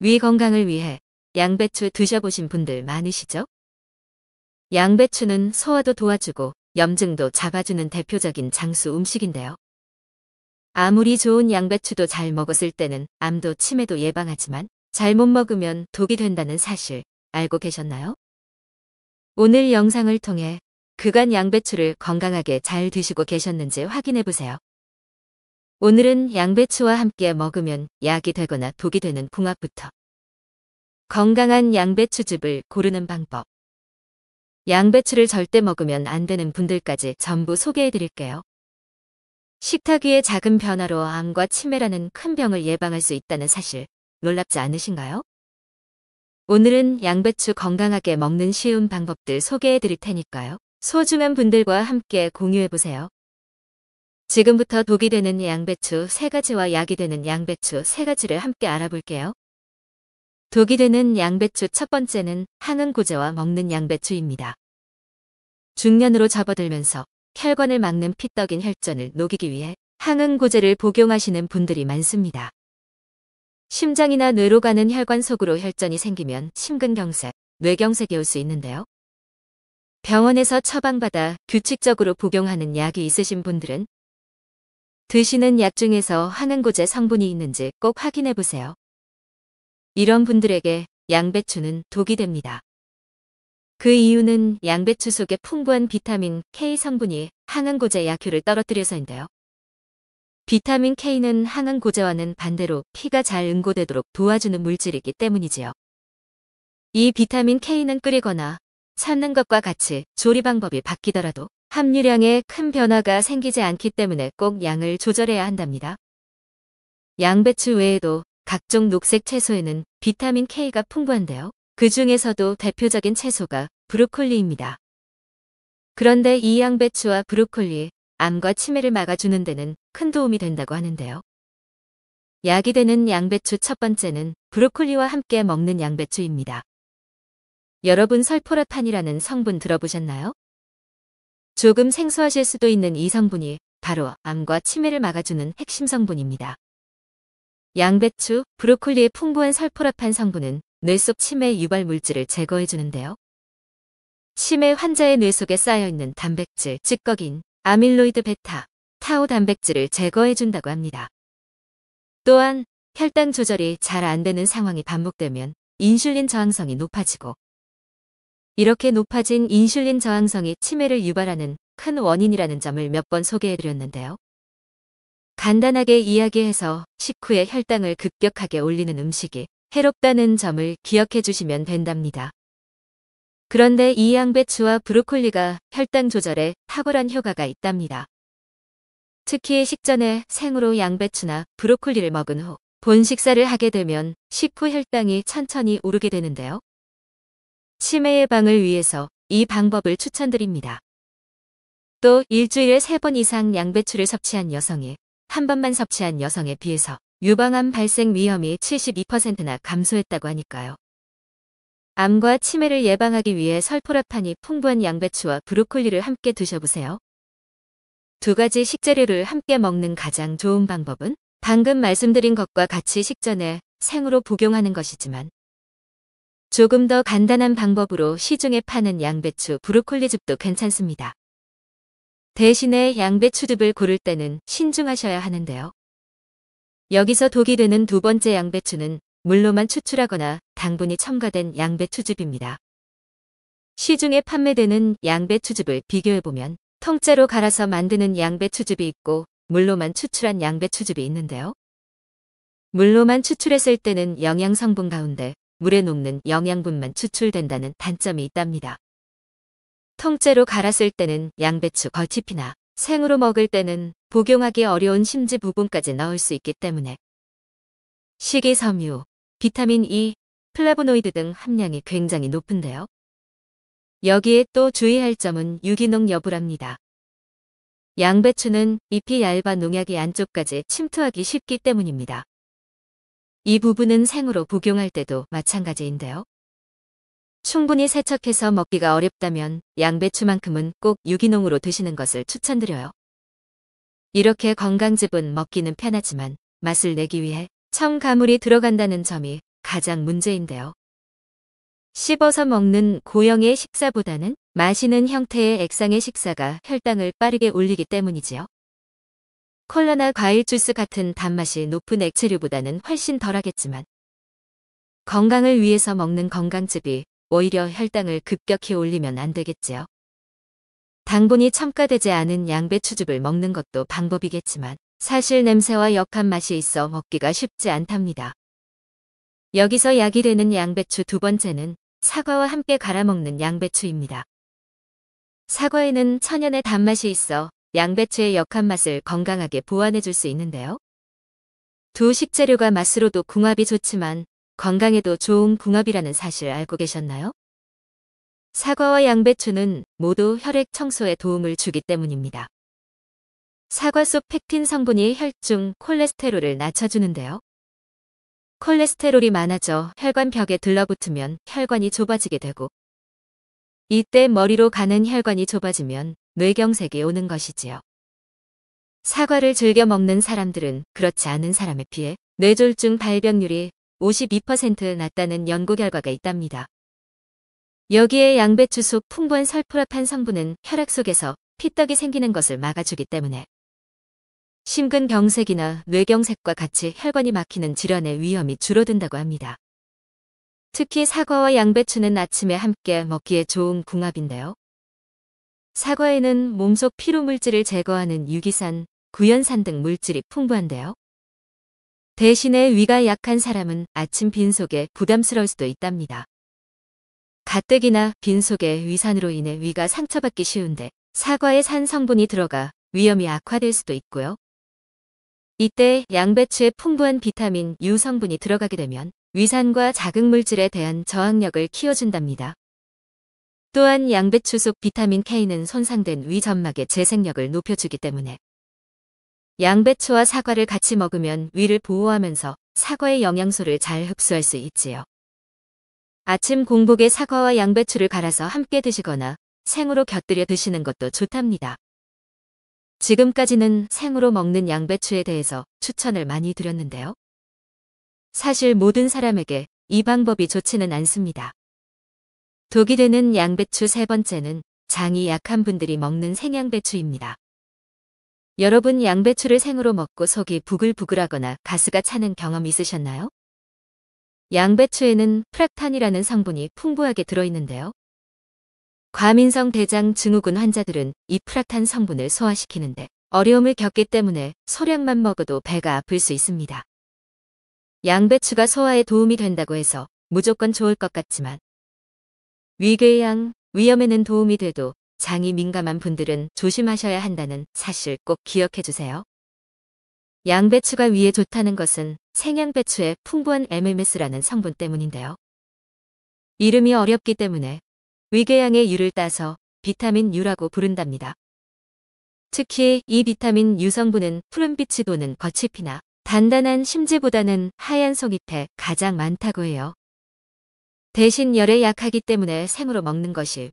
위 건강을 위해 양배추 드셔보신 분들 많으시죠? 양배추는 소화도 도와주고 염증도 잡아주는 대표적인 장수 음식인데요. 아무리 좋은 양배추도 잘 먹었을 때는 암도 치매도 예방하지만 잘못 먹으면 독이 된다는 사실 알고 계셨나요? 오늘 영상을 통해 그간 양배추를 건강하게 잘 드시고 계셨는지 확인해 보세요. 오늘은 양배추와 함께 먹으면 약이 되거나 독이 되는 궁합부터 건강한 양배추즙을 고르는 방법, 양배추를 절대 먹으면 안 되는 분들까지 전부 소개해 드릴게요. 식탁 위의 작은 변화로 암과 치매라는 큰 병을 예방할 수 있다는 사실 놀랍지 않으신가요? 오늘은 양배추 건강하게 먹는 쉬운 방법들 소개해 드릴 테니까요. 소중한 분들과 함께 공유해 보세요. 지금부터 독이 되는 양배추 3가지와 약이 되는 양배추 3가지를 함께 알아볼게요. 독이 되는 양배추 첫 번째는 항응고제와 먹는 양배추입니다. 중년으로 접어들면서 혈관을 막는 피떡인 혈전을 녹이기 위해 항응고제를 복용하시는 분들이 많습니다. 심장이나 뇌로 가는 혈관 속으로 혈전이 생기면 심근경색, 뇌경색이 올 수 있는데요. 병원에서 처방받아 규칙적으로 복용하는 약이 있으신 분들은 드시는 약 중에서 항응고제 성분이 있는지 꼭 확인해 보세요. 이런 분들에게 양배추는 독이 됩니다. 그 이유는 양배추 속에 풍부한 비타민 K 성분이 항응고제 약효를 떨어뜨려서인데요. 비타민 K는 항응고제와는 반대로 피가 잘 응고되도록 도와주는 물질이기 때문이지요. 이 비타민 K는 끓이거나 삶는 것과 같이 조리 방법이 바뀌더라도 함유량에 큰 변화가 생기지 않기 때문에 꼭 양을 조절해야 한답니다. 양배추 외에도 각종 녹색 채소에는 비타민 K가 풍부한데요. 그 중에서도 대표적인 채소가 브로콜리입니다. 그런데 이 양배추와 브로콜리, 암과 치매를 막아주는 데는 큰 도움이 된다고 하는데요. 약이 되는 양배추 첫 번째는 브로콜리와 함께 먹는 양배추입니다. 여러분 설포라탄이라는 성분 들어보셨나요? 조금 생소하실 수도 있는 이 성분이 바로 암과 치매를 막아주는 핵심 성분입니다. 양배추, 브로콜리의 풍부한 설포라판 성분은 뇌 속 치매 유발 물질을 제거해 주는데요. 치매 환자의 뇌 속에 쌓여있는 단백질, 찌꺼기인 아밀로이드 베타, 타우 단백질을 제거해 준다고 합니다. 또한 혈당 조절이 잘 안 되는 상황이 반복되면 인슐린 저항성이 높아지고, 이렇게 높아진 인슐린 저항성이 치매를 유발하는 큰 원인이라는 점을 몇 번 소개해드렸는데요. 간단하게 이야기해서 식후에 혈당을 급격하게 올리는 음식이 해롭다는 점을 기억해 주시면 된답니다. 그런데 이 양배추와 브로콜리가 혈당 조절에 탁월한 효과가 있답니다. 특히 식전에 생으로 양배추나 브로콜리를 먹은 후 본 식사를 하게 되면 식후 혈당이 천천히 오르게 되는데요. 치매 예방을 위해서 이 방법을 추천드립니다. 또 일주일에 3번 이상 양배추를 섭취한 여성이 한 번만 섭취한 여성에 비해서 유방암 발생 위험이 72%나 감소했다고 하니까요. 암과 치매를 예방하기 위해 설포라판이 풍부한 양배추와 브로콜리를 함께 드셔보세요. 2가지 식재료를 함께 먹는 가장 좋은 방법은 방금 말씀드린 것과 같이 식전에 생으로 복용하는 것이지만, 조금 더 간단한 방법으로 시중에 파는 양배추, 브로콜리즙도 괜찮습니다. 대신에 양배추즙을 고를 때는 신중하셔야 하는데요. 여기서 독이 되는 2번째 양배추는 물로만 추출하거나 당분이 첨가된 양배추즙입니다. 시중에 판매되는 양배추즙을 비교해보면 통째로 갈아서 만드는 양배추즙이 있고 물로만 추출한 양배추즙이 있는데요. 물로만 추출했을 때는 영양성분 가운데 물에 녹는 영양분만 추출된다는 단점이 있답니다. 통째로 갈았을 때는 양배추 겉잎이나 생으로 먹을 때는 복용하기 어려운 심지 부분까지 넣을 수 있기 때문에 식이섬유, 비타민 E, 플라보노이드 등 함량이 굉장히 높은데요. 여기에 또 주의할 점은 유기농 여부랍니다. 양배추는 잎이 얇아 농약이 안쪽까지 침투하기 쉽기 때문입니다. 이 부분은 생으로 복용할 때도 마찬가지인데요. 충분히 세척해서 먹기가 어렵다면 양배추만큼은 꼭 유기농으로 드시는 것을 추천드려요. 이렇게 건강즙은 먹기는 편하지만 맛을 내기 위해 첨가물이 들어간다는 점이 가장 문제인데요. 씹어서 먹는 고형의 식사보다는 마시는 형태의 액상의 식사가 혈당을 빠르게 올리기 때문이지요. 콜라나 과일 주스 같은 단맛이 높은 액체류보다는 훨씬 덜하겠지만 건강을 위해서 먹는 건강즙이 오히려 혈당을 급격히 올리면 안 되겠지요. 당분이 첨가되지 않은 양배추즙을 먹는 것도 방법이겠지만 사실 냄새와 역한 맛이 있어 먹기가 쉽지 않답니다. 여기서 약이 되는 양배추 두 번째는 사과와 함께 갈아 먹는 양배추입니다. 사과에는 천연의 단맛이 있어 양배추의 역한 맛을 건강하게 보완해 줄 수 있는데요. 두 식재료가 맛으로도 궁합이 좋지만 건강에도 좋은 궁합이라는 사실 알고 계셨나요? 사과와 양배추는 모두 혈액 청소에 도움을 주기 때문입니다. 사과 속 펙틴 성분이 혈중 콜레스테롤을 낮춰주는데요. 콜레스테롤이 많아져 혈관 벽에 들러붙으면 혈관이 좁아지게 되고 이때 머리로 가는 혈관이 좁아지면 뇌경색이 오는 것이지요. 사과를 즐겨 먹는 사람들은 그렇지 않은 사람에 비해 뇌졸중 발병률이 52% 낮다는 연구 결과가 있답니다. 여기에 양배추 속 풍부한 설프라판 성분은 혈액 속에서 피떡이 생기는 것을 막아주기 때문에 심근경색이나 뇌경색과 같이 혈관이 막히는 질환의 위험이 줄어든다고 합니다. 특히 사과와 양배추는 아침에 함께 먹기에 좋은 궁합인데요. 사과에는 몸속 피로물질을 제거하는 유기산, 구연산 등 물질이 풍부한데요. 대신에 위가 약한 사람은 아침 빈속에 부담스러울 수도 있답니다. 가뜩이나 빈속의 위산으로 인해 위가 상처받기 쉬운데 사과에 산 성분이 들어가 위험이 악화될 수도 있고요. 이때 양배추에 풍부한 비타민 U 성분이 들어가게 되면 위산과 자극물질에 대한 저항력을 키워준답니다. 또한 양배추 속 비타민 K는 손상된 위 점막의 재생력을 높여주기 때문에 양배추와 사과를 같이 먹으면 위를 보호하면서 사과의 영양소를 잘 흡수할 수 있지요. 아침 공복에 사과와 양배추를 갈아서 함께 드시거나 생으로 곁들여 드시는 것도 좋답니다. 지금까지는 생으로 먹는 양배추에 대해서 추천을 많이 드렸는데요. 사실 모든 사람에게 이 방법이 좋지는 않습니다. 독이 되는 양배추 세 번째는 장이 약한 분들이 먹는 생양배추입니다. 여러분 양배추를 생으로 먹고 속이 부글부글하거나 가스가 차는 경험 있으셨나요? 양배추에는 프락탄이라는 성분이 풍부하게 들어있는데요. 과민성 대장 증후군 환자들은 이 프락탄 성분을 소화시키는데 어려움을 겪기 때문에 소량만 먹어도 배가 아플 수 있습니다. 양배추가 소화에 도움이 된다고 해서 무조건 좋을 것 같지만 위궤양, 위염에는 도움이 돼도 장이 민감한 분들은 조심하셔야 한다는 사실 꼭 기억해 주세요. 양배추가 위에 좋다는 것은 생양배추에 풍부한 MMS라는 성분 때문인데요. 이름이 어렵기 때문에 위궤양의 유를 따서 비타민 U라고 부른답니다. 특히 이 비타민 U 성분은 푸른빛이 도는 거치피나 단단한 심지보다는 하얀 속잎에 가장 많다고 해요. 대신 열에 약하기 때문에 생으로 먹는 것이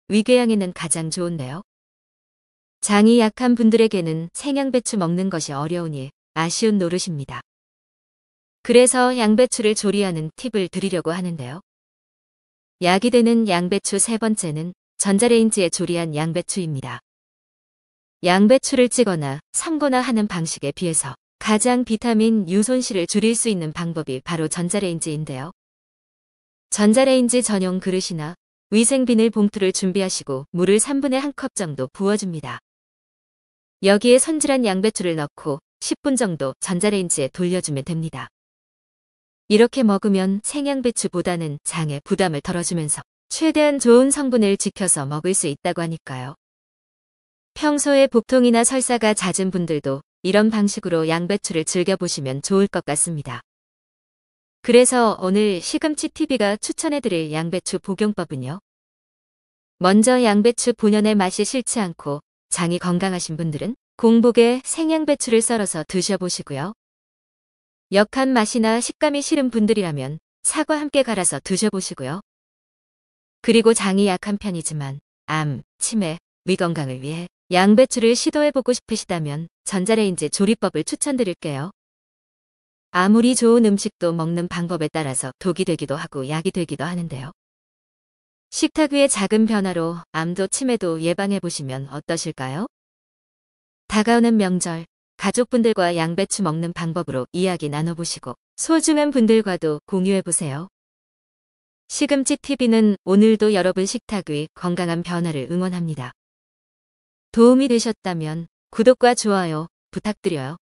위궤양에는 가장 좋은데요. 장이 약한 분들에게는 생양배추 먹는 것이 어려우니 아쉬운 노릇입니다. 그래서 양배추를 조리하는 팁을 드리려고 하는데요. 약이 되는 양배추 세 번째는 전자레인지에 조리한 양배추입니다. 양배추를 찌거나 삶거나 하는 방식에 비해서 가장 비타민 U 손실을 줄일 수 있는 방법이 바로 전자레인지인데요. 전자레인지 전용 그릇이나 위생비닐 봉투를 준비하시고 물을 3분의 1컵 정도 부어줍니다. 여기에 손질한 양배추를 넣고 10분 정도 전자레인지에 돌려주면 됩니다. 이렇게 먹으면 생양배추보다는 장에 부담을 덜어주면서 최대한 좋은 성분을 지켜서 먹을 수 있다고 하니까요. 평소에 복통이나 설사가 잦은 분들도 이런 방식으로 양배추를 즐겨보시면 좋을 것 같습니다. 그래서 오늘 시금치 TV가 추천해드릴 양배추 복용법은요. 먼저 양배추 본연의 맛이 싫지 않고 장이 건강하신 분들은 공복에 생양배추를 썰어서 드셔보시고요. 역한 맛이나 식감이 싫은 분들이라면 사과 함께 갈아서 드셔보시고요. 그리고 장이 약한 편이지만 암, 치매, 위 건강을 위해 양배추를 시도해보고 싶으시다면 전자레인지 조리법을 추천드릴게요. 아무리 좋은 음식도 먹는 방법에 따라서 독이 되기도 하고 약이 되기도 하는데요. 식탁 위의 작은 변화로 암도 치매도 예방해 보시면 어떠실까요? 다가오는 명절, 가족분들과 양배추 먹는 방법으로 이야기 나눠보시고 소중한 분들과도 공유해 보세요. 시금치 TV는 오늘도 여러분 식탁 위 건강한 변화를 응원합니다. 도움이 되셨다면 구독과 좋아요 부탁드려요.